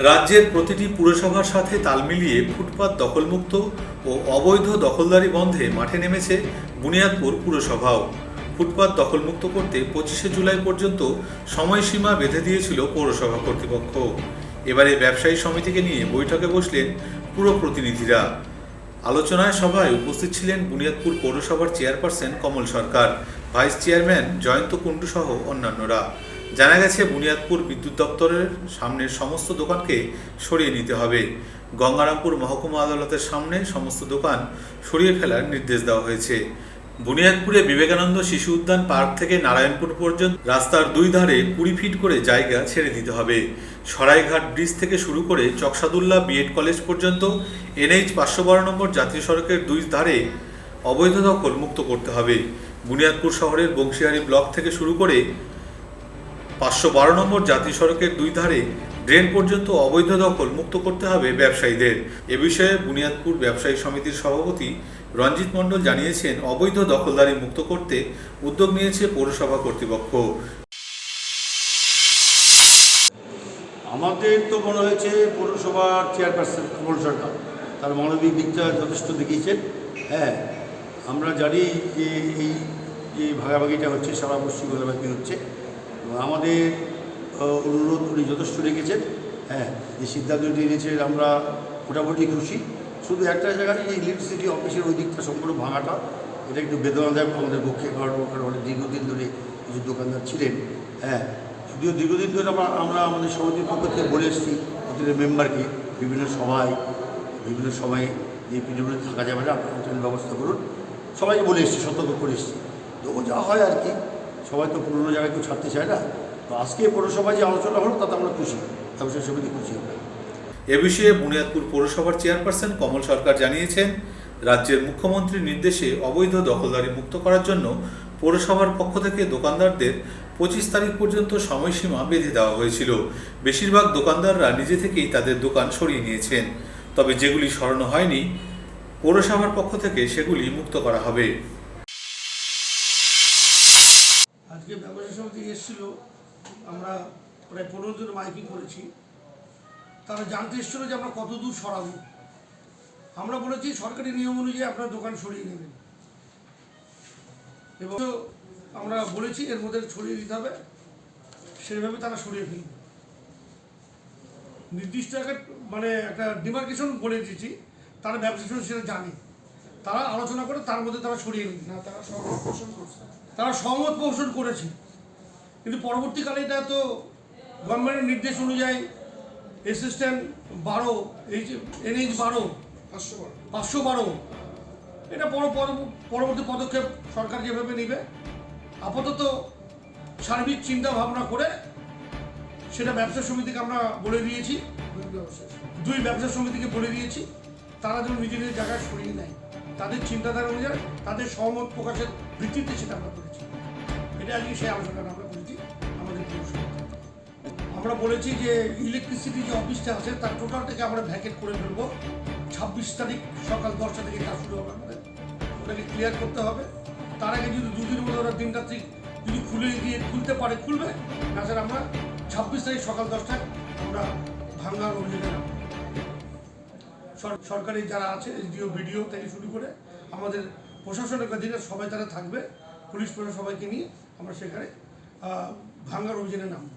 রাজ্যের প্রতিটি পুরসভার সাথে তাল মিলিয়ে ফুটপাত দখলমুক্ত ও অবৈধ দখলদারি বন্ধে মাঠে নেমেছে বুনিয়াদপুর পুরসভাও। ফুটপাত দখলমুক্ত করতে 25শে জুলাই পর্যন্ত সময়সীমা বেঁধে দিয়েছিল পৌরসভা কর্তৃপক্ষ। এবারে ব্যবসায়ী সমিতিকে নিয়ে বৈঠকে বসলেন পুর প্রতিনিধিরা। আলোচনায় সভায় উপস্থিত ছিলেন বুনিয়াদপুর পৌরসভার চেয়ারপারসন কমল সরকার, ভাইস চেয়ারম্যান জয়ন্ত কুণ্ডু সহ অন্যান্যরা। জানা গেছে, বুনিয়াদপুর বিদ্যুৎ দপ্তরের সামনের সমস্ত দোকানকে সরিয়ে নিতে হবে। গঙ্গারামপুর মহকুমা আদালতের সামনে সমস্ত দোকান সরিয়ে ফেলার নির্দেশ দেওয়া হয়েছে। বুনিয়াদপুরে বিবেকানন্দ শিশু উদ্যান পার্ক থেকে নারায়ণপুর পর্যন্ত রাস্তার দুই ধারে 20 ফিট করে জায়গা ছেড়ে দিতে হবে। সরাইঘাট ব্রিজ থেকে শুরু করে চকসাদুল্লাহ বিএড কলেজ পর্যন্ত NH 512 নম্বর জাতীয় সড়কের দুই ধারে অবৈধ দখল মুক্ত করতে হবে। বুনিয়াদপুর শহরের বংশীহারি ব্লক থেকে শুরু করে 512 নম্বর জাতীয় সড়কের দুই ধারে ড্রেন পর্যন্ত অবৈধ দখল মুক্ত করতে হবে ব্যবসায়ীদের। এ বিষয়ে বুনিয়াদপুর ব্যবসায়ী সমিতির সভাপতি রঞ্জিত মণ্ডল জানিয়েছেন, অবৈধ দখলদারি মুক্ত করতে উদ্যোগ নিয়েছে পৌরসভা কর্তৃপক্ষ। আমাদের তো মনে হয়েছে পৌরসভার চেয়ারপারসন কমল সরকার তার মানবিক দিকটা যথেষ্ট দেখিয়েছেন। হ্যাঁ, আমরা জানি যে এই যে ভাগাভাগিটা হচ্ছে সারা পশ্চিমবঙ্গব্যাপী হচ্ছে, আমাদের অনুরোধ উনি যথেষ্ট রেখেছেন। হ্যাঁ, যে সিদ্ধান্তটি নিয়েছেন আমরা মোটামুটি খুশি। শুধু একটা জায়গায় এই ইলেকট্রিসিটি অফিসের ওই দিকটা সম্পূর্ণ ভাঙাটা, এটা একটু বেদনাদায়ক আমাদের পক্ষে, কারণ ওখানে অনেক দীর্ঘদিন ধরে কিছু দোকানদার ছিলেন। হ্যাঁ, যদিও দীর্ঘদিন ধরে আমরা আমাদের সমিতির পক্ষ থেকে বলে এসেছি প্রতিটা মেম্বারকে বিভিন্ন সময়ে যে পিডব্লিউডি থাকা যাবে না, আপনার ব্যবস্থা করুন, সবাইকে বলে এসেছি, সতর্ক করে এসেছি। তো যা হয় আর কি, সবাই তো পুরোনো জায়গায় কেউ ছাড়তে চায় না। তো আজকে পৌরসভায় যে আলোচনা হলো তাতে আমরা খুশি, ব্যবসায়ী সমিতি খুশি আমরা। এ বিষয়ে বুনিয়াদপুর পৌরসভার চেয়ারপারসন কমল সরকার জানিয়েছেন, রাজ্যের মুখ্যমন্ত্রীর নির্দেশে অবৈধ দখলদারি মুক্ত করার জন্য পৌরসভার পক্ষ থেকে দোকানদারদের 25 তারিখ পর্যন্ত সময়সীমা বেঁধে দেওয়া হয়েছিল। বেশিরভাগ দোকানদাররা নিজে থেকেই তাদের দোকান সরিয়ে নিয়েছেন, তবে যেগুলি সরানো হয়নি পৌরসভার পক্ষ থেকে সেগুলি মুক্ত করা হবে। আজকে ব্যবসায়ী সমিতি এসেছিল, আমরা প্রায় 15 জন মাইকিং করেছি। তারা জানতে এসেছিল যে আমরা কত দূর সরাবো। আমরা বলেছি সরকারি নিয়ম অনুযায়ী আপনার দোকান সরিয়ে নেবেন, এবং আমরা বলেছি এর মধ্যে সরিয়ে দিতে হবে, সেইভাবে তারা সরিয়ে ফেলবে। নির্দিষ্ট একটা ডিমার্কেশন বলে দিয়েছি, তারা ব্যবসা সেটা জানে, তারা আলোচনা করে তার মধ্যে তারা সরিয়ে নেবে না। তারা সহমত পোষণ করেছে, কিন্তু পরবর্তীকালে এটা তো গভর্নমেন্টের নির্দেশ অনুযায়ী অ্যাসিস্ট্যান্ট 12 NH 512 এটা পরবর্তী পদক্ষেপ সরকার যেভাবে নেবে। আপাতত সার্বিক চিন্তা ভাবনা করে সেটা ব্যবসা সমিতিকে আমরা বলে দিয়েছি, দুই ব্যবসা সমিতিকে বলে দিয়েছি, তারা যেন নিজেদের জায়গায় সরিয়ে নেয়, তাদের চিন্তাধারা অনুযায়ী তাদের সহমত প্রকাশের ভিত্তিতে সেটা আমরা করেছি। এটা আজকে সেই আলোচনাটা আমরা করেছি আমাদের পৌরসভা। আমরা বলেছি যে ইলেকট্রিসিটি যে অফিসটা আছে তার টোটালটাকে আমরা ভ্যাকেট করে ফেলবো। 26 তারিখ সকাল 10টা থেকে কাজ শুরু হবে, আমাদের ওটাকে ক্লিয়ার করতে হবে। তার আগে যদি দুদিনের মধ্যে ওরা 3টা থেকে যদি খুলতে পারে খুলবে, না স্যার আমরা 26 তারিখ সকাল 10টায় আমরা ভাঙ্গার অভিযানে নামব। সরকারি যারা আছে SDO BDO থেকে শুরু করে আমাদের প্রশাসনিক অধীনে সবাই তারা থাকবে, পুলিশ প্রশাসন সবাইকে নিয়ে আমরা সেখানে ভাঙ্গার অভিযানে নামব।